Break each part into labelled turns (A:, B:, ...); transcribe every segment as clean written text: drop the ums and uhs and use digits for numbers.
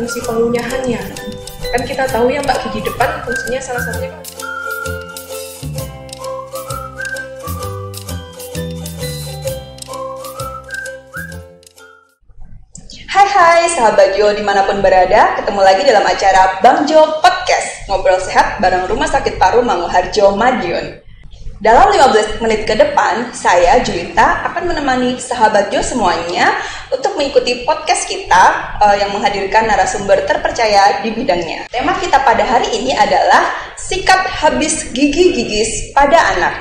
A: fungsi pengunyahannya. Kan kita tahu ya Mbak, gigi depan fungsinya salah satunya kan.
B: Hai sahabat Jo dimanapun berada, ketemu lagi dalam acara Bang Jo Podcast, ngobrol sehat bareng Rumah Sakit Paru Manguharjo Madiun. Dalam 15 menit ke depan, saya Juwita akan menemani sahabat Jo semuanya untuk mengikuti podcast kita yang menghadirkan narasumber terpercaya di bidangnya. Tema kita pada hari ini adalah sikat habis gigi gigis pada anak.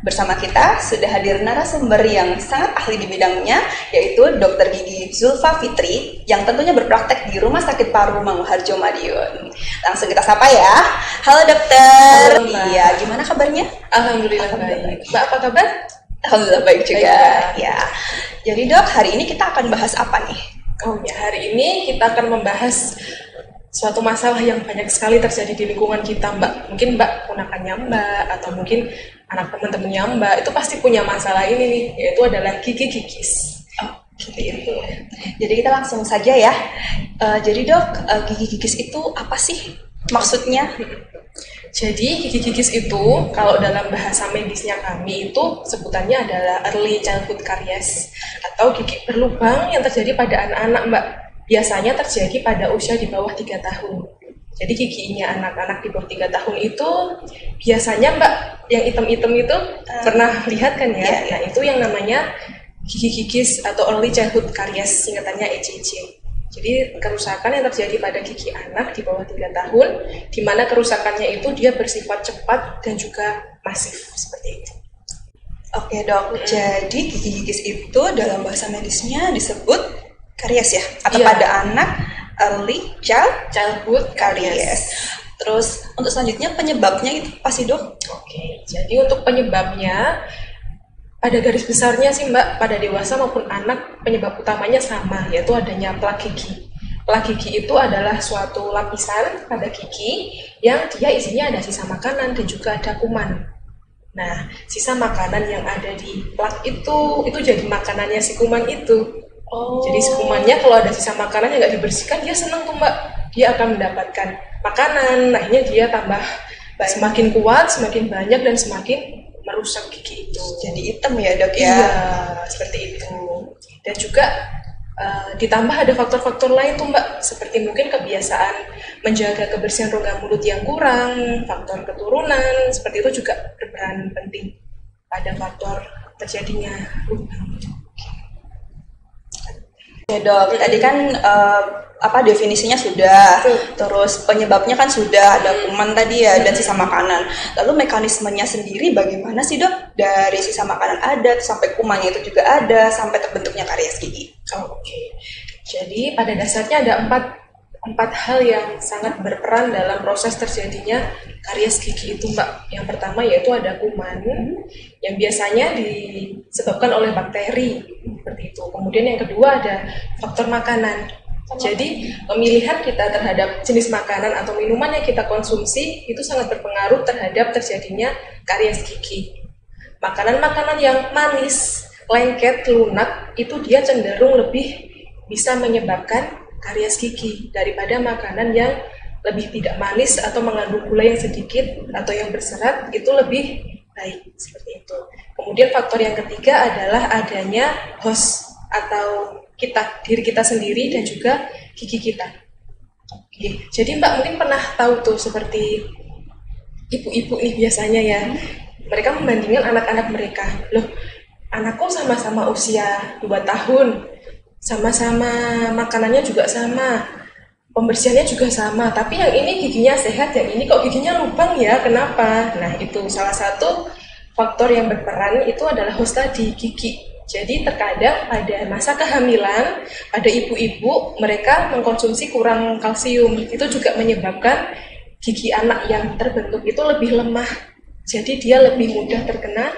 B: Bersama kita sudah hadir narasumber yang sangat ahli di bidangnya, yaitu Dr. Gigi Zulfa Fitri, yang tentunya berpraktek di Rumah Sakit Paru Manguharjo Madiun. Langsung kita sapa ya. Halo dokter.
A: Halo, Mbak.
B: Iya, gimana kabarnya?
A: Alhamdulillah baik. Mbak apa kabar?
B: Alhamdulillah baik juga.
A: Baik,
B: Ya. Jadi dok, hari ini kita akan bahas apa nih?
A: Oh ya, hari ini kita akan membahas suatu masalah yang banyak sekali terjadi di lingkungan kita, Mbak. Mungkin Mbak ponakannya Mbak, atau mungkin anak teman-temannya Mbak, itu pasti punya masalah ini nih, yaitu adalah gigi gigis.
B: Gitu. Jadi kita langsung saja ya. Jadi dok, gigi gigis itu apa sih maksudnya?
A: Jadi gigi gigis itu kalau dalam bahasa medisnya kami itu sebutannya adalah early childhood caries atau gigi berlubang yang terjadi pada anak-anak, Mbak. Biasanya terjadi pada usia di bawah 3 tahun. Jadi giginya anak-anak di bawah 3 tahun itu biasanya Mbak yang hitam-hitam itu pernah lihat kan ya?
B: Yeah.
A: Nah itu yang namanya gigi gigis atau early childhood caries, singkatannya ECC. Jadi kerusakan yang terjadi pada gigi anak di bawah 3 tahun, di mana kerusakannya itu dia bersifat cepat dan juga masif seperti itu.
B: Oke dok, jadi gigi gigis itu dalam bahasa medisnya disebut karies ya? Atau
A: Iya.
B: pada anak early
A: Childhood
B: karies. Terus untuk selanjutnya penyebabnya itu pasti dok?
A: Oke, jadi untuk penyebabnya pada garis besarnya sih Mbak, pada dewasa maupun anak penyebab utamanya sama, yaitu adanya plak gigi. Plak gigi itu adalah suatu lapisan pada gigi yang dia isinya ada sisa makanan dan juga ada kuman. Nah, sisa makanan yang ada di plak itu jadi makanannya si kuman itu. Jadi si kumannya kalau ada sisa makanan yang nggak dibersihkan, dia senang tuh Mbak. Dia akan mendapatkan makanan, akhirnya dia tambah semakin kuat, semakin banyak dan semakin merusak gigi itu.
B: Jadi hitam ya dok ya?
A: Iya, seperti itu. Dan juga ditambah ada faktor-faktor lain tuh Mbak, seperti mungkin kebiasaan menjaga kebersihan rongga mulut yang kurang, faktor keturunan, seperti itu juga berperan penting pada faktor terjadinya lubang.
B: Ya dok, tadi kan definisinya sudah, terus penyebabnya kan sudah, ada kuman tadi ya, dan sisa makanan. Lalu mekanismenya sendiri bagaimana sih dok? Dari sisa makanan ada, sampai kumannya itu juga ada, sampai terbentuknya karies gigi.
A: Oke. Jadi pada dasarnya ada empat hal yang sangat berperan dalam proses terjadinya karies gigi itu Mbak. Yang pertama yaitu ada kuman yang biasanya disebabkan oleh bakteri seperti itu. Kemudian yang kedua ada faktor makanan. Jadi pemilihan kita terhadap jenis makanan atau minuman yang kita konsumsi itu sangat berpengaruh terhadap terjadinya karies gigi. Makanan-makanan yang manis, lengket, lunak itu dia cenderung lebih bisa menyebabkan karies gigi daripada makanan yang lebih tidak manis atau mengandung gula yang sedikit atau yang berserat, itu lebih baik seperti itu. Kemudian faktor yang ketiga adalah adanya host atau diri kita sendiri dan juga gigi kita. Oke. Jadi Mbak mungkin pernah tahu tuh seperti ibu-ibu nih biasanya ya, mereka membandingkan anak-anak mereka. Loh, anakku sama-sama usia 2 tahun, sama-sama makanannya juga sama, pembersihannya juga sama, tapi yang ini giginya sehat, yang ini kok giginya lubang ya, kenapa? Nah itu salah satu faktor yang berperan itu adalah host tadi, gigi. Jadi terkadang pada masa kehamilan, pada ibu-ibu mereka mengkonsumsi kurang kalsium, itu juga menyebabkan gigi anak yang terbentuk itu lebih lemah, jadi dia lebih mudah terkena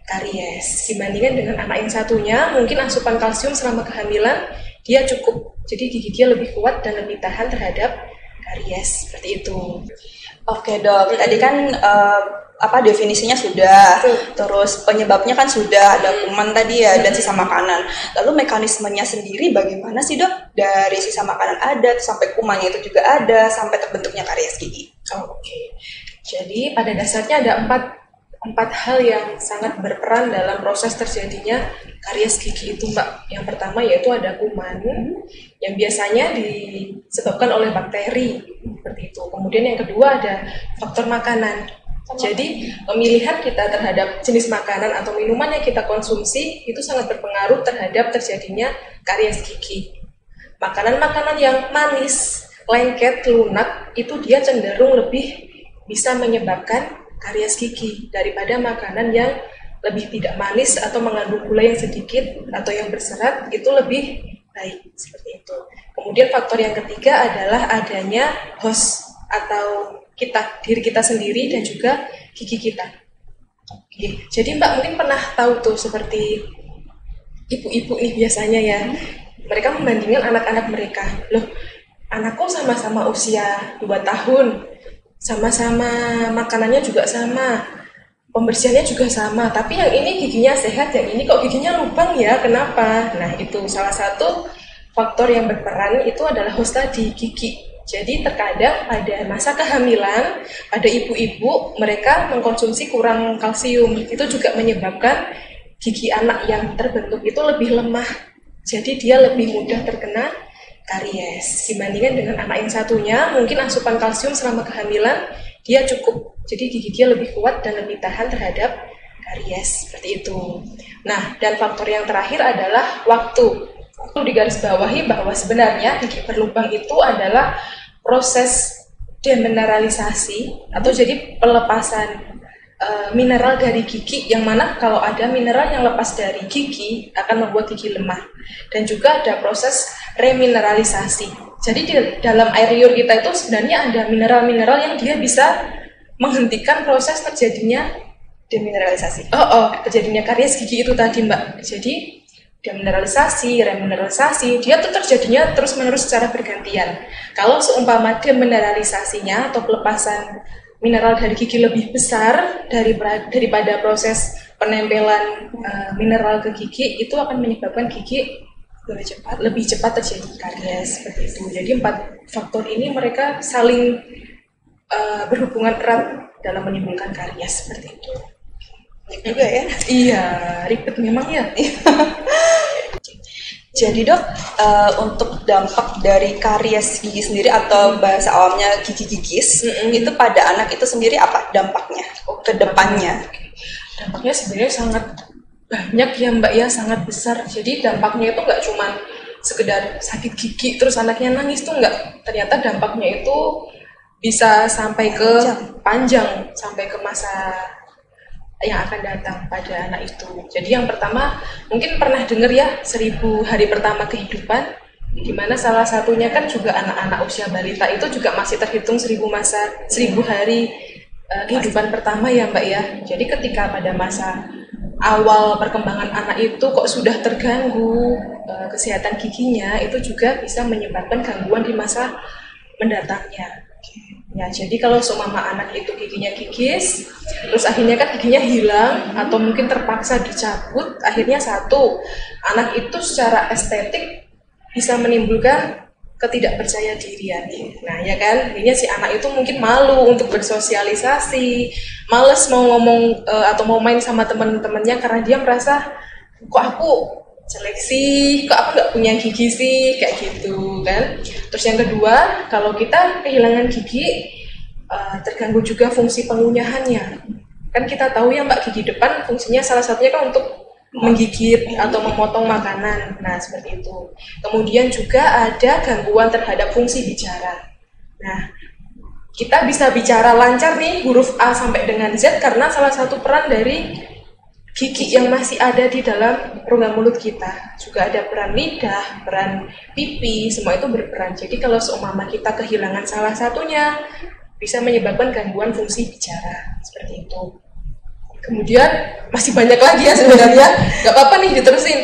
A: karies dibandingkan dengan anak yang satunya. Mungkin asupan kalsium selama kehamilan dia cukup, jadi gigi dia lebih kuat dan lebih tahan terhadap karies seperti itu.
B: Oke dok, tadi kan definisinya sudah, terus penyebabnya kan sudah ada kuman tadi ya dan sisa makanan. Lalu mekanismenya sendiri bagaimana sih dok? Dari sisa makanan ada sampai kumannya itu juga ada sampai terbentuknya karies gigi.
A: Oke. Jadi pada dasarnya ada empat hal yang sangat berperan dalam proses terjadinya karies gigi itu Mbak. Yang pertama yaitu ada kuman yang biasanya disebabkan oleh bakteri seperti itu. Kemudian yang kedua ada faktor makanan. Jadi pemilihan kita terhadap jenis makanan atau minuman yang kita konsumsi itu sangat berpengaruh terhadap terjadinya karies gigi. Makanan-makanan yang manis, lengket, lunak itu dia cenderung lebih bisa menyebabkan karies gigi daripada makanan yang lebih tidak manis atau mengandung gula yang sedikit atau yang berserat itu lebih baik seperti itu. Kemudian faktor yang ketiga adalah adanya host atau diri kita sendiri dan juga gigi kita. Oke. Jadi Mbak mungkin pernah tahu tuh seperti ibu-ibu nih biasanya ya, mereka membandingkan anak-anak mereka. Loh, anakku sama-sama usia 2 tahun, sama-sama makanannya juga sama, pembersihannya juga sama, tapi yang ini giginya sehat, yang ini kok giginya lubang ya, kenapa? Nah itu salah satu faktor yang berperan itu adalah host tadi, gigi. Jadi terkadang pada masa kehamilan, pada ibu-ibu mereka mengkonsumsi kurang kalsium, itu juga menyebabkan gigi anak yang terbentuk itu lebih lemah. Jadi dia lebih mudah terkena karies dibandingkan dengan anak yang satunya, mungkin asupan kalsium selama kehamilan dia cukup, jadi gigi dia lebih kuat dan lebih tahan terhadap karies seperti itu. Nah, dan faktor yang terakhir adalah waktu. Perlu digarisbawahi bahwa sebenarnya gigi berlubang itu adalah proses demineralisasi atau jadi pelepasan mineral dari gigi, yang mana kalau ada mineral yang lepas dari gigi akan membuat gigi lemah. Dan juga ada proses remineralisasi. Jadi di dalam air liur kita itu sebenarnya ada mineral-mineral yang dia bisa menghentikan proses terjadinya
B: Demineralisasi.
A: Terjadinya karies gigi itu tadi Mbak. Jadi demineralisasi, remineralisasi, dia tuh terjadinya terus-menerus secara bergantian. Kalau seumpama demineralisasinya atau pelepasan mineral dari gigi lebih besar daripada proses penempelan mineral ke gigi, itu akan menyebabkan gigi lebih cepat terjadi karies seperti itu. Jadi 4 faktor ini mereka saling berhubungan erat dalam menimbulkan karies seperti itu.
B: Juga ya?
A: Iya, ribet memang ya.
B: Jadi dok, untuk dampak dari karies gigi sendiri atau bahasa awamnya gigi gigis, itu pada anak itu sendiri apa dampaknya ke depannya?
A: Dampaknya sebenarnya sangat banyak ya Mbak ya, sangat besar. Jadi dampaknya itu nggak cuma sekedar sakit gigi terus anaknya nangis tuh nggak. Ternyata dampaknya itu bisa sampai ke panjang sampai ke masa yang akan datang pada anak itu. Jadi yang pertama mungkin pernah dengar ya 1000 hari pertama kehidupan, di mana salah satunya kan juga anak-anak usia balita itu juga masih terhitung 1000 hari kehidupan pertama ya Mbak ya. Jadi ketika pada masa awal perkembangan anak itu kok sudah terganggu kesehatan giginya, itu juga bisa menyebabkan gangguan di masa mendatangnya. Ya, jadi kalau seumpama anak itu giginya gigis, terus akhirnya kan giginya hilang atau mungkin terpaksa dicabut, akhirnya satu, anak itu secara estetik bisa menimbulkan ketidakpercaya dirian. Nah, ya kan, akhirnya si anak itu mungkin malu untuk bersosialisasi, males mau ngomong atau mau main sama teman-temannya karena dia merasa kok aku jelek sih, kok aku nggak punya gigi sih, kayak gitu kan. Terus yang kedua, kalau kita kehilangan gigi, terganggu juga fungsi pengunyahannya. Kan kita tahu ya Mbak, gigi depan fungsinya salah satunya kan untuk menggigit atau memotong makanan. Nah, seperti itu. Kemudian juga ada gangguan terhadap fungsi bicara. Nah, kita bisa bicara lancar nih, huruf A sampai dengan Z karena salah satu peran dari gigi yang masih ada di dalam rongga mulut kita. Juga ada peran lidah, peran pipi, semua itu berperan. Jadi kalau seumpama kita kehilangan salah satunya, bisa menyebabkan gangguan fungsi bicara, seperti itu. Kemudian masih banyak lagi ya sebenarnya, nggak apa-apa nih diterusin.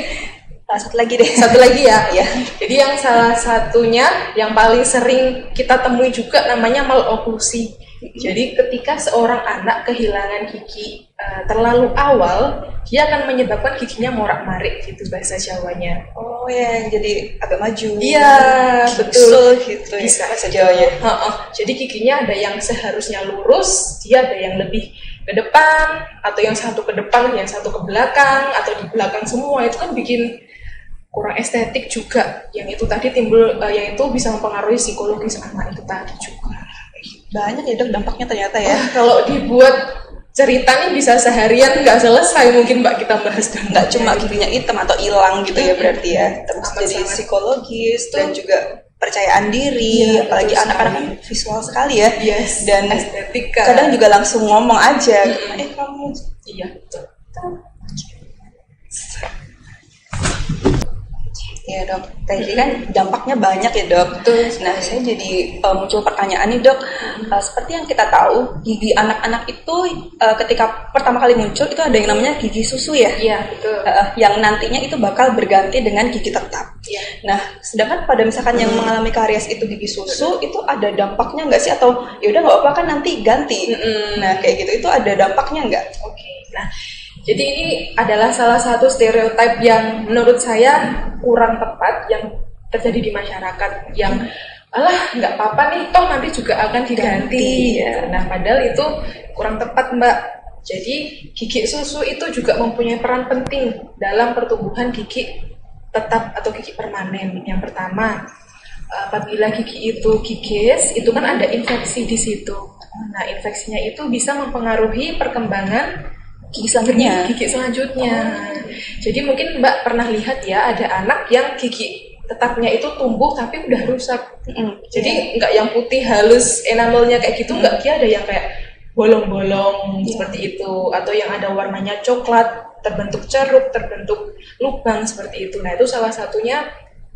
B: Satu lagi deh.
A: Satu lagi ya.
B: Ya.
A: Jadi yang salah satunya yang paling sering kita temui juga namanya maloklusi. Jadi ketika seorang anak kehilangan gigi terlalu awal, dia akan menyebabkan giginya morak-marik gitu bahasa Jawanya.
B: Oh ya, jadi agak maju.
A: Iya, betul.
B: Gitu ya,
A: Bisa
B: bahasa Jawanya.
A: Jadi giginya ada yang seharusnya lurus, dia ada yang lebih ke depan, atau yang satu ke depan, yang satu ke belakang, atau di belakang semua. Itu kan bikin kurang estetik juga. Yang itu tadi timbul, yang itu bisa mempengaruhi psikologis anak itu tadi juga.
B: Banyak ya dok dampaknya ternyata ya.
A: Kalau dibuat cerita nih bisa seharian nggak selesai mungkin Mbak kita bahas.
B: Nggak cuma giginya hitam atau hilang gitu ya berarti ya. Terus jadi psikologis dan juga percayaan diri, apalagi anak-anak kan visual sekali ya.
A: Yes,
B: dan
A: estetika.
B: Kadang juga langsung ngomong aja, kamu.
A: Iya betul.
B: Ya dok, tadi kan dampaknya banyak ya dok.
A: Betul.
B: Nah saya jadi muncul pertanyaan nih dok. Seperti yang kita tahu, gigi anak-anak itu ketika pertama kali muncul itu ada yang namanya gigi susu ya.
A: Iya betul.
B: Yang nantinya itu bakal berganti dengan gigi tetap.
A: Iya.
B: Nah sedangkan pada misalkan yang mengalami karies itu gigi susu itu ada dampaknya nggak sih, atau ya udah nggak apa-apa kan nanti ganti. Nah kayak gitu itu ada dampaknya nggak?
A: Oke. Nah jadi ini adalah salah satu stereotip yang menurut saya kurang tepat yang terjadi di masyarakat, yang alah nggak apa-apa nih toh nanti juga akan diganti ya. Nah padahal itu kurang tepat Mbak. Jadi gigi susu itu juga mempunyai peran penting dalam pertumbuhan gigi tetap atau gigi permanen. Yang pertama, apabila gigi itu gigis itu kan ada infeksi di situ. Nah infeksinya itu bisa mempengaruhi perkembangan gigi selanjutnya. Jadi mungkin Mbak pernah lihat ya ada anak yang gigi tetapnya itu tumbuh tapi udah rusak. Jadi nggak yang putih halus enamelnya kayak gitu, nggak, dia ada yang kayak bolong-bolong seperti itu, atau yang ada warnanya coklat, terbentuk ceruk, terbentuk lubang seperti itu. Nah itu salah satunya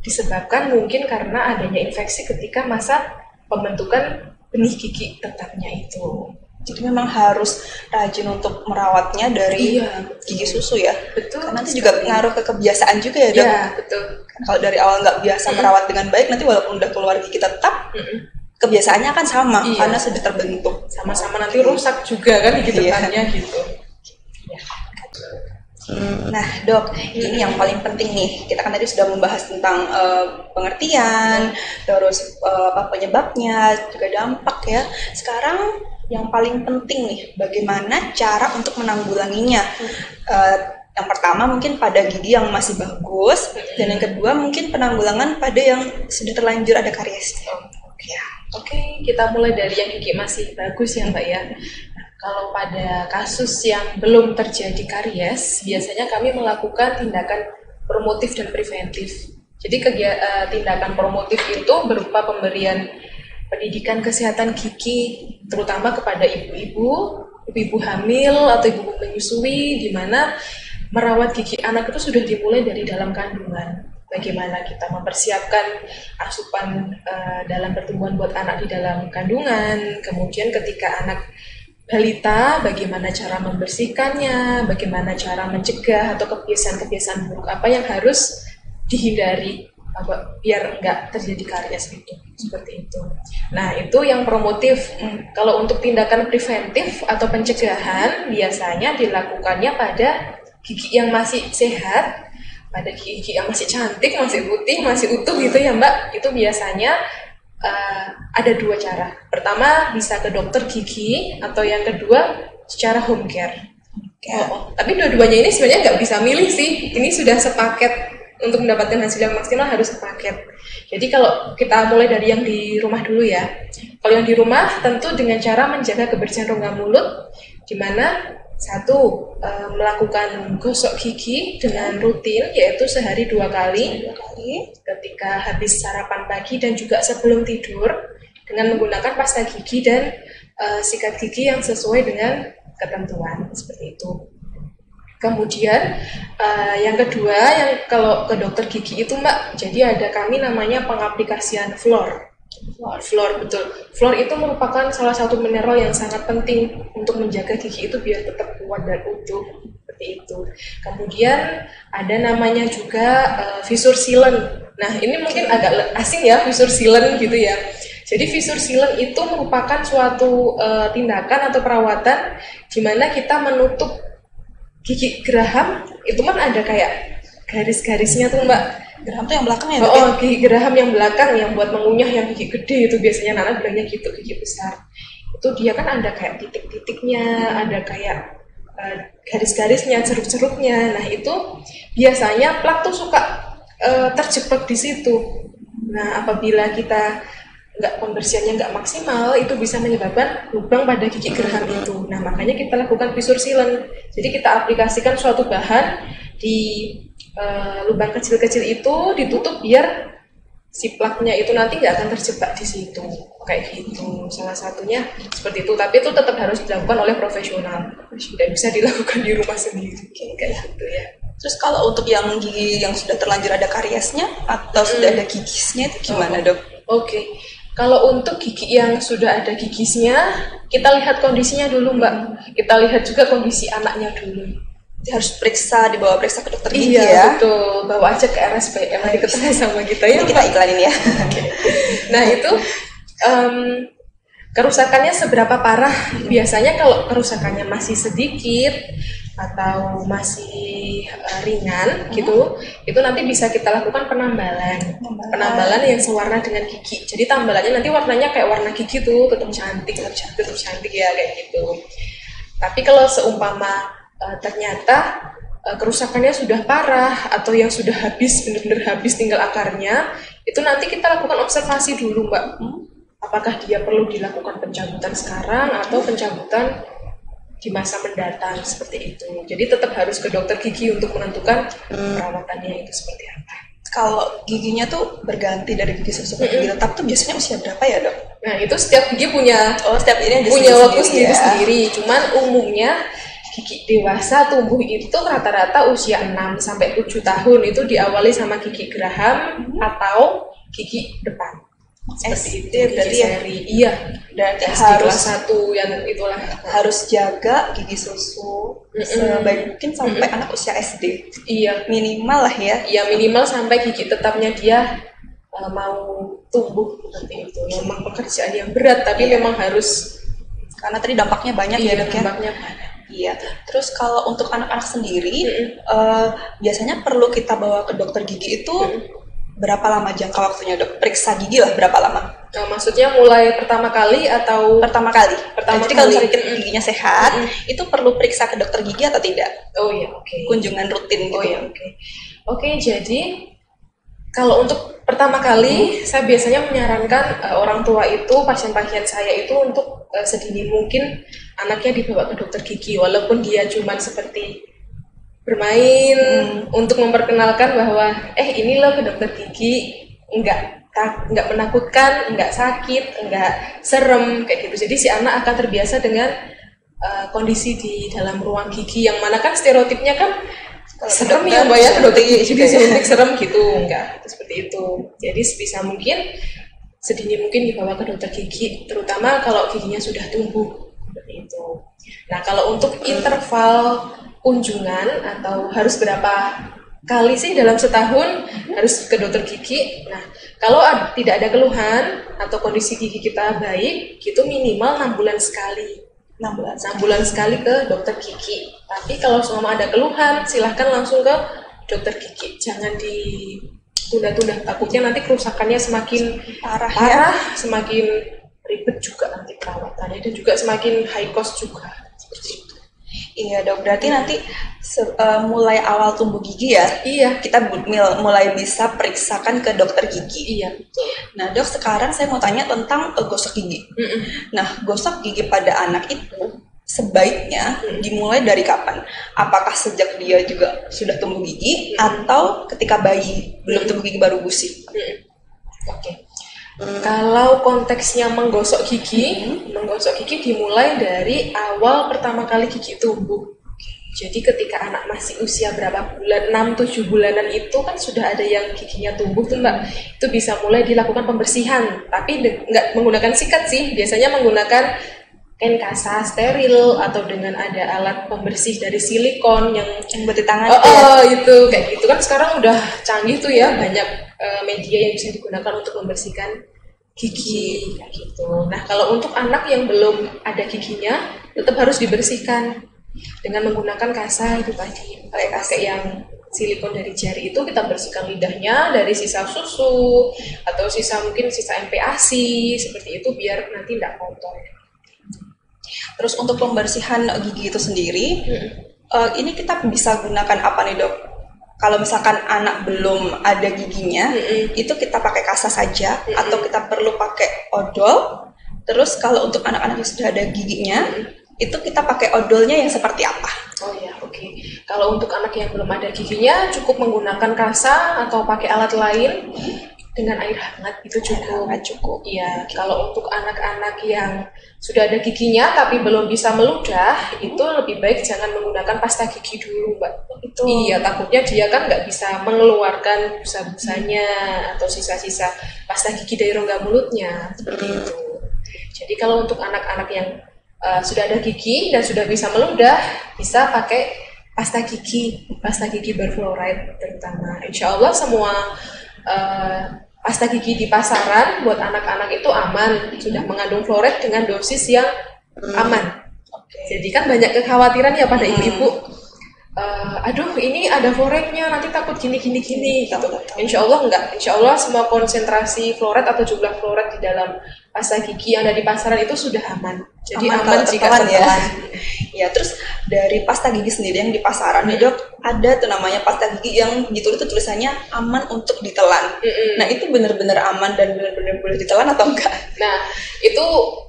A: disebabkan mungkin karena adanya infeksi ketika masa pembentukan benih gigi tetapnya itu.
B: Jadi memang harus rajin untuk merawatnya dari gigi susu ya.
A: Betul.
B: Karena nanti juga ngaruh ke kebiasaan juga ya dok.
A: Iya betul.
B: Kalau dari awal nggak biasa merawat dengan baik, nanti walaupun udah keluar gigi tetap, kebiasaannya akan sama karena sudah terbentuk.
A: Sama-sama nanti rusak juga kan gigi tetapnya gitu.
B: Nah dok, ini yang paling penting nih. Kita kan tadi sudah membahas tentang pengertian, terus penyebabnya, juga dampak ya. Sekarang yang paling penting nih, bagaimana cara untuk menanggulanginya. Yang pertama mungkin pada gigi yang masih bagus, dan yang kedua mungkin penanggulangan pada yang sudah terlanjur ada karies.
A: Oke, kita mulai dari yang gigi masih bagus ya Mbak ya. Kalau pada kasus yang belum terjadi karies, biasanya kami melakukan tindakan promotif dan preventif. Jadi tindakan promotif itu berupa pemberian pendidikan kesehatan gigi, terutama kepada ibu-ibu hamil atau ibu menyusui, di mana merawat gigi anak itu sudah dimulai dari dalam kandungan. Bagaimana kita mempersiapkan asupan dalam pertumbuhan buat anak di dalam kandungan, kemudian ketika anak balita, bagaimana cara membersihkannya, bagaimana cara mencegah atau kebiasaan-kebiasaan buruk apa yang harus dihindari biar nggak terjadi karies itu, seperti itu. Nah itu yang promotif. Kalau untuk tindakan preventif atau pencegahan biasanya dilakukannya pada gigi yang masih sehat, pada gigi yang masih cantik, masih putih, masih utuh gitu ya Mbak. Itu biasanya ada dua cara. Pertama bisa ke dokter gigi, atau yang kedua secara home care. Tapi dua-duanya ini sebenarnya nggak bisa milih sih. Ini sudah sepaket. Untuk mendapatkan hasil yang maksimal harus sepaket. Jadi kalau kita mulai dari yang di rumah dulu ya. Kalau yang di rumah tentu dengan cara menjaga kebersihan rongga mulut, di mana satu, melakukan gosok gigi dengan rutin, yaitu sehari 2 kali ketika habis sarapan pagi dan juga sebelum tidur, dengan menggunakan pasta gigi dan sikat gigi yang sesuai dengan ketentuan seperti itu. Kemudian yang kedua, yang kalau ke dokter gigi itu Mbak, jadi ada kami namanya pengaplikasian fluor. Fluor, betul. Fluor itu merupakan salah satu mineral yang sangat penting untuk menjaga gigi itu biar tetap kuat dan utuh. Seperti seperti itu. Kemudian ada namanya juga fissure sealant. Nah, ini mungkin agak asing ya, fissure sealant gitu ya. Jadi fissure sealant itu merupakan suatu tindakan atau perawatan di mana kita menutup gigi geraham. Itu kan ada kayak garis-garisnya tuh Mbak.
B: Geraham tuh yang belakang ya?
A: Gigi geraham yang belakang yang buat mengunyah yang gigi gede itu biasanya anak bilangnya gitu, gigi besar. Itu dia kan ada kayak titik-titiknya, ada kayak garis-garisnya, ceruk-ceruknya. Nah itu biasanya plak tuh suka terjebak di situ. Nah apabila kita pembersihannya nggak maksimal, itu bisa menyebabkan lubang pada gigi geraham itu. Nah makanya kita lakukan fissure sealant. Jadi kita aplikasikan suatu bahan di lubang kecil-kecil itu, ditutup biar si plaknya itu nanti nggak akan terjebak di situ. Kayak gitu. Salah satunya seperti itu. Tapi itu tetap harus dilakukan oleh profesional. Tidak bisa dilakukan di rumah sendiri. Kayak gitu ya.
B: Terus kalau untuk yang gigi yang sudah terlanjur ada kariesnya atau sudah ada gigisnya itu gimana dok?
A: Oke. Kalau untuk gigi yang sudah ada gigisnya, kita lihat kondisinya dulu Mbak. Kita lihat juga kondisi anaknya dulu.
B: Harus dibawa periksa ke dokter gigi ya?
A: Iya betul, bawa aja ke RSPM, nanti ketemu sama kita ya.
B: Nanti kita iklanin ya.
A: Nah itu kerusakannya seberapa parah? Biasanya kalau kerusakannya masih sedikit atau masih ringan gitu, itu nanti bisa kita lakukan penambalan yang sewarna dengan gigi. Jadi tambalannya nanti warnanya kayak warna gigi tuh, tetap cantik ya kayak gitu. Tapi kalau seumpama ternyata kerusakannya sudah parah atau yang sudah habis, benar-benar habis tinggal akarnya, itu nanti kita lakukan observasi dulu Mbak. Apakah dia perlu dilakukan pencabutan sekarang atau pencabutan di masa mendatang seperti itu. Jadi tetap harus ke dokter gigi untuk menentukan perawatannya itu seperti apa.
B: Kalau giginya tuh berganti dari gigi susu ke gigi tetap tuh biasanya usia berapa ya dok?
A: Nah itu setiap gigi punya waktu sendiri. Cuman umumnya gigi dewasa tumbuh itu rata-rata usia 6-7 tahun itu diawali sama gigi geraham atau gigi depan. Seperti itu
B: berarti
A: seri. Iya. Dan
B: harus
A: kelas 1 yang itulah
B: harus jaga gigi susu sebaik mungkin sampai anak usia SD.
A: Iya,
B: minimal lah ya.
A: Iya, minimal sampai gigi tetapnya dia mau tumbuh seperti itu. Memang pekerjaan yang berat tapi memang harus,
B: karena tadi dampaknya banyak ya dok ya.
A: Dampaknya banyak.
B: Iya. Terus kalau untuk anak-anak sendiri biasanya perlu kita bawa ke dokter gigi itu berapa lama jangka waktunya dok? Periksa gigi lah berapa lama?
A: Nah, maksudnya mulai pertama kali atau?
B: Pertama kali. Jadi kalau misalnya giginya sehat, itu perlu periksa ke dokter gigi atau tidak?
A: Oh iya, oke.
B: Kunjungan rutin gitu.
A: Oh iya, oke. Oke, jadi kalau untuk pertama kali, saya biasanya menyarankan orang tua itu, pasien-pasien saya itu untuk sedini mungkin anaknya dibawa ke dokter gigi, walaupun dia cuma seperti bermain untuk memperkenalkan bahwa ini loh ke dokter gigi, enggak menakutkan, enggak sakit, enggak serem kayak gitu. Jadi si anak akan terbiasa dengan kondisi di dalam ruang gigi yang mana kan stereotipnya kan serem ya Mbak ya, ke dokter gigi juga suntik serem gitu, enggak seperti itu. Jadi sebisa mungkin sedini mungkin dibawa ke dokter gigi, terutama kalau giginya sudah tumbuh seperti itu. Nah kalau untuk interval kunjungan atau harus berapa kali sih dalam setahun harus ke dokter gigi. Nah, kalau tidak ada keluhan atau kondisi gigi kita baik, gitu minimal 6 bulan sekali. 6 bulan sekali ke dokter gigi. Tapi kalau selama ada keluhan, silahkan langsung ke dokter gigi. Jangan ditunda-tunda. Takutnya nanti kerusakannya semakin parah, semakin ribet juga nanti perawatannya dan juga semakin high cost juga. Seperti itu.
B: Iya dok, berarti nanti mulai awal tumbuh gigi ya?
A: Iya.
B: Kita mulai bisa periksakan ke dokter gigi.
A: Iya, betul.
B: Nah dok, sekarang saya mau tanya tentang gosok gigi. Nah, gosok gigi pada anak itu sebaiknya dimulai dari kapan? Apakah sejak dia juga sudah tumbuh gigi atau ketika bayi belum tumbuh gigi baru gusi?
A: Oke. Kalau konteksnya menggosok gigi dimulai dari awal pertama kali gigi tumbuh. Jadi ketika anak masih usia berapa bulan, 6-7 bulanan itu kan sudah ada yang giginya tumbuh tuh Mbak. Itu bisa mulai dilakukan pembersihan, tapi nggak menggunakan sikat sih, biasanya menggunakan memakai kasa steril atau dengan ada alat pembersih dari silikon yang
B: buat di tangan
A: itu kayak gitu kan sekarang udah canggih tuh ya, banyak media yang bisa digunakan untuk membersihkan gigi kayak gitu. Nah, kalau untuk anak yang belum ada giginya tetap harus dibersihkan dengan menggunakan kasa itu tadi, pakai yang silikon dari jari itu, kita bersihkan lidahnya dari sisa susu atau mungkin sisa MPASI seperti itu biar nanti tidak kotor.
B: Terus untuk pembersihan gigi itu sendiri, ini kita bisa gunakan apa nih dok? Kalau misalkan anak belum ada giginya, itu kita pakai kasa saja atau kita perlu pakai odol? Terus kalau untuk anak-anak yang sudah ada giginya, itu kita pakai odolnya yang seperti apa?
A: Oh ya, oke. Kalau untuk anak yang belum ada giginya, cukup menggunakan kasa atau pakai alat lain dengan air hangat itu cukup. Iya. Kalau untuk anak-anak yang sudah ada giginya tapi belum bisa meludah, itu lebih baik jangan menggunakan pasta gigi dulu, Mbak.
B: Itu.
A: Iya, takutnya dia kan nggak bisa mengeluarkan busa-busanya atau sisa-sisa pasta gigi dari rongga mulutnya seperti itu. Jadi kalau untuk anak-anak yang sudah ada gigi dan sudah bisa meludah, bisa pakai pasta gigi berfluoride terutama. Insya Allah semua pasta gigi di pasaran buat anak-anak itu aman, sudah mengandung fluoride dengan dosis yang aman. Jadi kan banyak kekhawatiran ya pada ibu-ibu, aduh ini ada fluoride-nya, nanti takut gini gitu. Insya Allah enggak, insya Allah semua konsentrasi fluoride atau jumlah fluoride di dalam pasta gigi yang ada di pasaran itu sudah aman. Jadi aman jika tertelan.
B: Ya, terus dari pasta gigi sendiri yang di pasaran ya dok, ada tuh namanya pasta gigi yang gitu itu tulisannya aman untuk ditelan. Nah itu benar-benar aman dan benar-benar boleh ditelan atau enggak?
A: Nah itu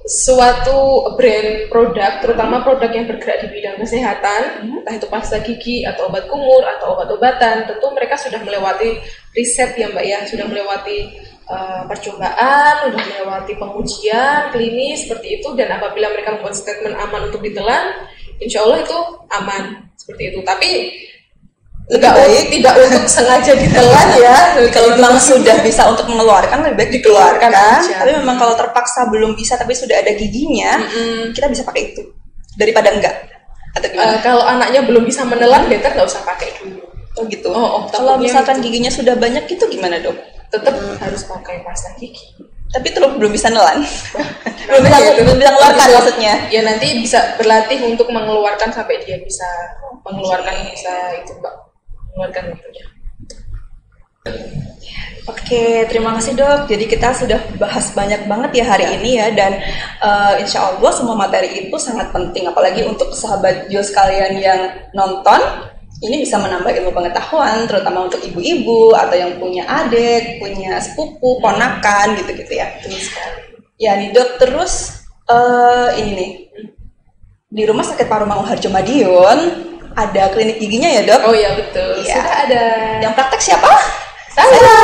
A: suatu brand produk, terutama produk yang bergerak di bidang kesehatan, entah itu pasta gigi atau obat kumur atau obat-obatan, tentu mereka sudah melewati riset ya Mbak ya, sudah melewati percobaan, sudah melewati pengujian klinis seperti itu, dan apabila mereka membuat statement aman untuk ditelan, insya Allah itu aman seperti itu. Tapi tidak untuk sengaja ditelan ya.
B: Kalau memang sudah bisa untuk mengeluarkan, lebih baik dikeluarkan. Tapi memang kalau terpaksa belum bisa tapi sudah ada giginya, kita bisa pakai itu daripada enggak. Atau gimana?
A: Kalau anaknya belum bisa menelan, better nggak usah pakai dulu.
B: Oh gitu. Kalau misalkan giginya sudah banyak itu gimana dok?
A: Tetap harus pakai pasta gigi.
B: Tapi terus belum bisa nelan. belum bisa mengeluarkan maksudnya.
A: Ya nanti bisa berlatih untuk mengeluarkan sampai dia bisa mengeluarkan itu Mbak. Mengeluarkan itunya.
B: Oke, terima kasih dok. Jadi kita sudah bahas banyak banget ya hari ini ya, dan insya Allah semua materi itu sangat penting, apalagi untuk sahabat Jo sekalian yang nonton. Ini bisa menambah ilmu pengetahuan, terutama untuk ibu-ibu atau yang punya adik, punya sepupu, ponakan gitu-gitu ya.
A: Betul sekali.
B: Ya nih dok, terus ini nih, di Rumah Sakit Paru Mangunharjo Madiun ada klinik giginya ya dok?
A: Oh iya betul, ya. Sudah ada.
B: Yang praktek siapa?
A: Saya.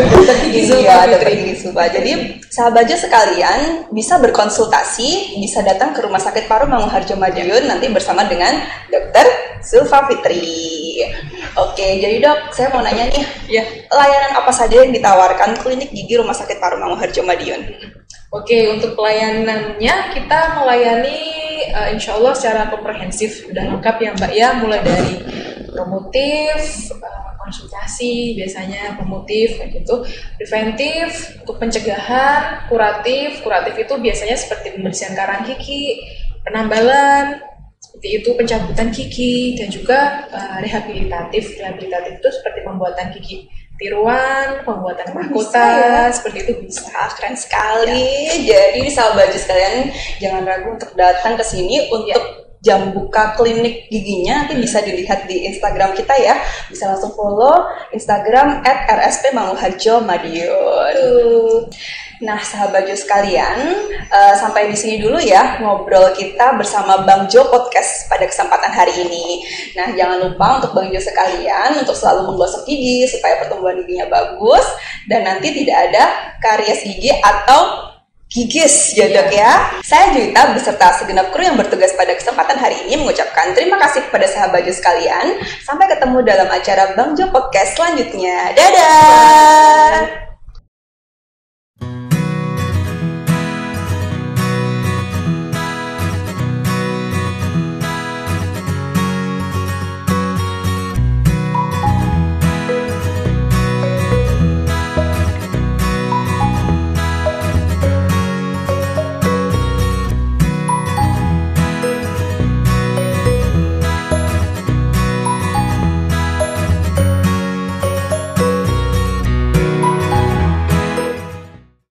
B: Dokter Gigi Suba. Jadi sahabat Jo sekalian bisa berkonsultasi, bisa datang ke Rumah Sakit Paru Mangunharjo Madiun nanti bersama dengan Dokter Zulfa Fitri. Oke, jadi dok, saya mau nanya nih, layanan apa saja yang ditawarkan klinik gigi Rumah Sakit Paru Mangunharjo Madiun?
A: Oke, untuk pelayanannya kita melayani insya Allah secara komprehensif, sudah lengkap ya Mbak ya, mulai dari promotif, konsultasi biasanya promotif kayak gitu, preventif untuk pencegahan, kuratif itu biasanya seperti pembersihan karang gigi, penambalan seperti itu, pencabutan gigi, dan juga rehabilitatif itu seperti pembuatan gigi tiruan, pembuatan mahkota, seperti itu bisa.
B: Keren sekali. Ya. Jadi sahabat sekalian jangan ragu untuk datang ke sini untuk jam buka klinik giginya, nanti bisa dilihat di Instagram kita ya. Bisa langsung follow Instagram @rspmangunharjo Madiun. Nah, sahabat Jo sekalian, sampai di sini dulu ya ngobrol kita bersama Bang Jo Podcast pada kesempatan hari ini. Nah, jangan lupa untuk Bang Jo sekalian untuk selalu menggosok gigi supaya pertumbuhan giginya bagus dan nanti tidak ada karies gigi atau gigis ya dok ya. Saya Juwita beserta segenap kru yang bertugas pada kesempatan hari ini mengucapkan terima kasih kepada sahabat Jo sekalian. Sampai ketemu dalam acara Bang Jo Podcast selanjutnya. Dadah.